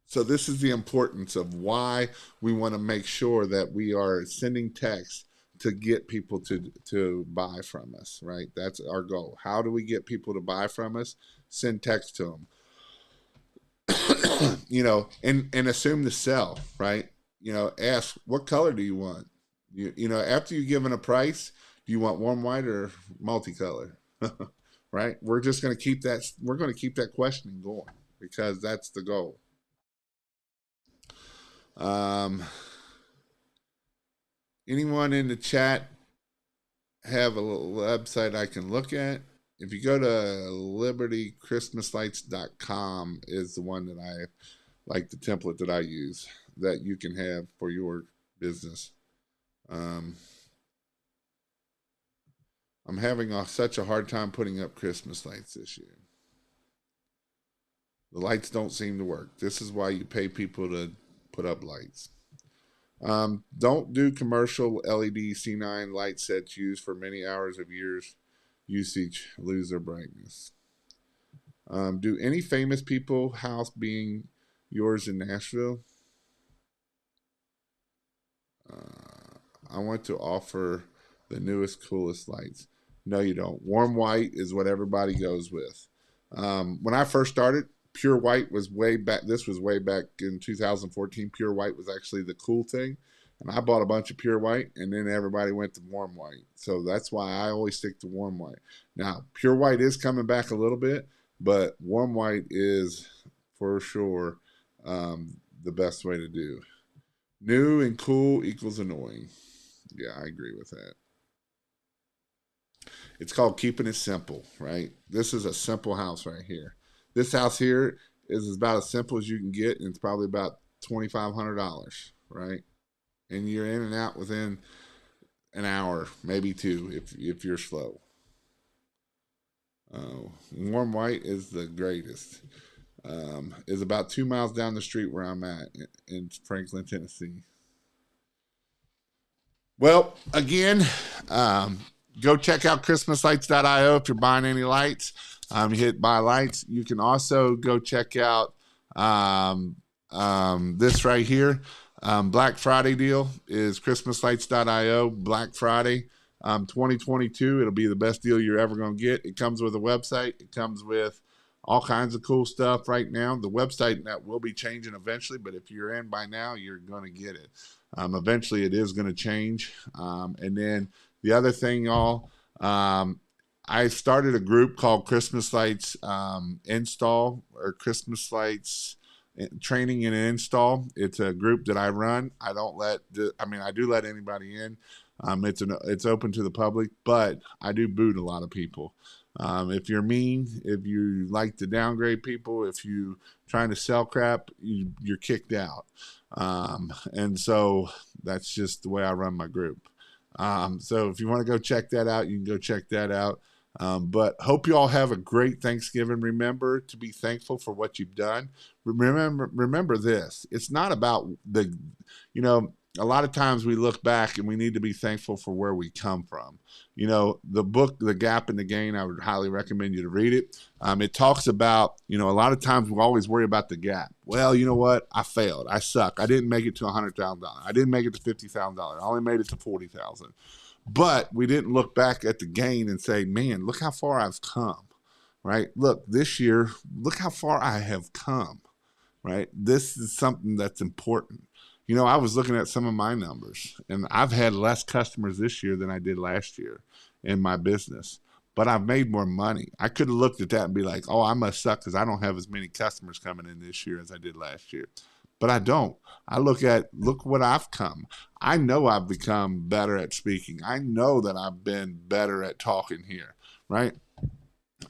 So this is the importance of why we want to make sure that we are sending texts to get people to buy from us, right? That's our goal. How do we get people to buy from us? Send text to them. And assume the sell, right? Ask what color do you want? After you've given a price, do you want warm white or multicolor? Right? We're just going to keep that. We're going to keep that questioning going because that's the goal. Um, Anyone in the chat have a little website I can look at? If you go to libertychristmaslights.com is the one that I like, the template that I use that you can have for your business. I'm having such a hard time putting up Christmas lights this year. The lights don't seem to work. This is why you pay people to put up lights. Don't do commercial LED C9 light sets used for many hours of years usage, lose their brightness. Do any famous people house being yours in Nashville? I want to offer the newest, coolest lights. No, you don't. Warm white is what everybody goes with. When I first started, pure white was way back. This was way back in 2014. Pure white was actually the cool thing. And I bought a bunch of pure white, and then everybody went to warm white. So that's why I always stick to warm white. Now, pure white is coming back a little bit, but warm white is for sure the best way to do. New and cool equals annoying. Yeah, I agree with that. It's called keeping it simple, right? This is a simple house right here. This house here is about as simple as you can get, and it's probably about $2,500, right? And you're in and out within an hour, maybe two, if you're slow. Warm white is the greatest. Is about 2 miles down the street where I'm at in Franklin, Tennessee. Well, again, go check out ChristmasLights.io if you're buying any lights. You hit buy lights. You can also go check out this right here. Black Friday deal is ChristmasLights.io. Black Friday 2022. It'll be the best deal you're ever going to get. It comes with a website. It comes with all kinds of cool stuff right now. The website that will be changing eventually, but if you're in by now, you're going to get it. Eventually, it is going to change. And then the other thing, y'all, I started a group called Christmas Lights Install, or Christmas Lights Training and Install. It's a group that I run. I do let anybody in. It's open to the public, but I do boot a lot of people. If you're mean, if you like to downgrade people, if you trying to sell crap, you're kicked out. And so that's just the way I run my group. So if you want to go check that out, you can go check that out. But hope you all have a great Thanksgiving. Remember to be thankful for what you've done. Remember this. It's not about a lot of times we look back and we need to be thankful for where we come from. The book, The Gap and the Gain, I would highly recommend you to read it. It talks about, a lot of times we always worry about the gap. Well, you know what? I failed. I suck. I didn't make it to $100,000. I didn't make it to $50,000. I only made it to $40,000. But we didn't look back at the gain and say, man, look how far I've come, right? Look, this year, look how far I have come, right? This is something that's important. I was looking at some of my numbers, and I've had less customers this year than I did last year in my business, but I've made more money. I could have looked at that and be like, oh, I must suck because I don't have as many customers coming in this year as I did last year. But I don't. Look what I've come. I know I've become better at speaking. I know that I've been better at talking here, right?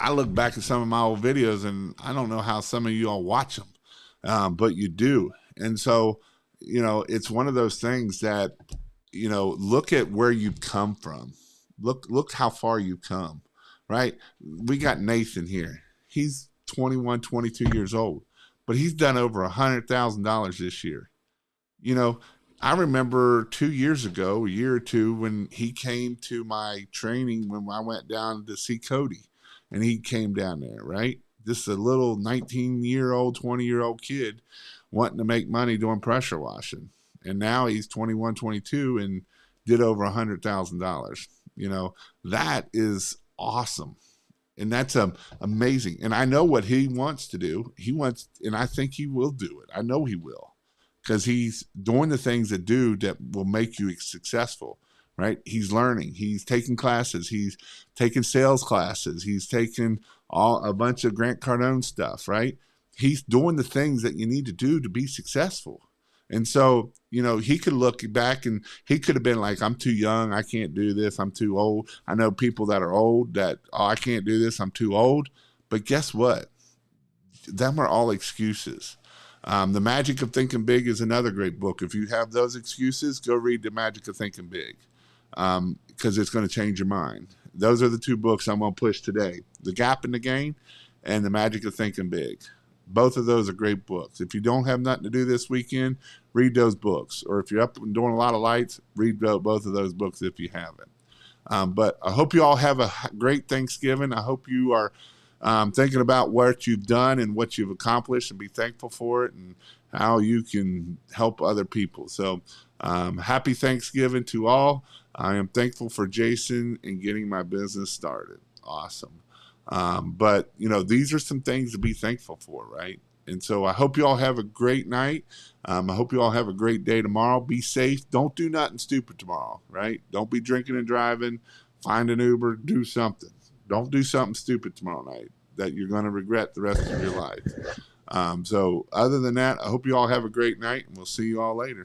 I look back at some of my old videos, and I don't know how some of you all watch them, but you do. And so, it's one of those things that, look at where you've come from. Look how far you've come, right? We got Nathan here. He's 21, 22 years old, but he's done over $100,000 this year. I remember 2 years ago, a year or two, when he came to my training when I went down to see Cody, and he came down there, right? Just a little 19-year-old, 20-year-old kid wanting to make money doing pressure washing. And now he's 21, 22 and did over $100,000. That is awesome. And that's amazing. And I know what he wants to do. And I think he will do it. I know he will, because he's doing the things that will make you successful, right? He's learning. He's taking classes. He's taking sales classes. He's taking a bunch of Grant Cardone stuff, right? He's doing the things that you need to do to be successful. And so, he could look back and he could have been like, I'm too young. I can't do this. I'm too old. I know people that are old that, I can't do this. I'm too old. But guess what? Them are all excuses. The Magic of Thinking Big is another great book. If you have those excuses, go read The Magic of Thinking Big, because it's going to change your mind. Those are the two books I'm going to push today: The Gap and the Gain and The Magic of Thinking Big. Both of those are great books. If you don't have nothing to do this weekend, read those books. Or if you're up and doing a lot of lights, read both of those books if you haven't. But I hope you all have a great Thanksgiving. I hope you are thinking about what you've done and what you've accomplished, and be thankful for it and how you can help other people. So happy Thanksgiving to all. I am thankful for Jason and getting my business started. Awesome. But these are some things to be thankful for, right? And so I hope you all have a great night. I hope you all have a great day tomorrow. Be safe. Don't do nothing stupid tomorrow, right? Don't be drinking and driving. Find an Uber. Do something. Don't do something stupid tomorrow night that you're going to regret the rest of your life. So other than that, I hope you all have a great night, and we'll see you all later.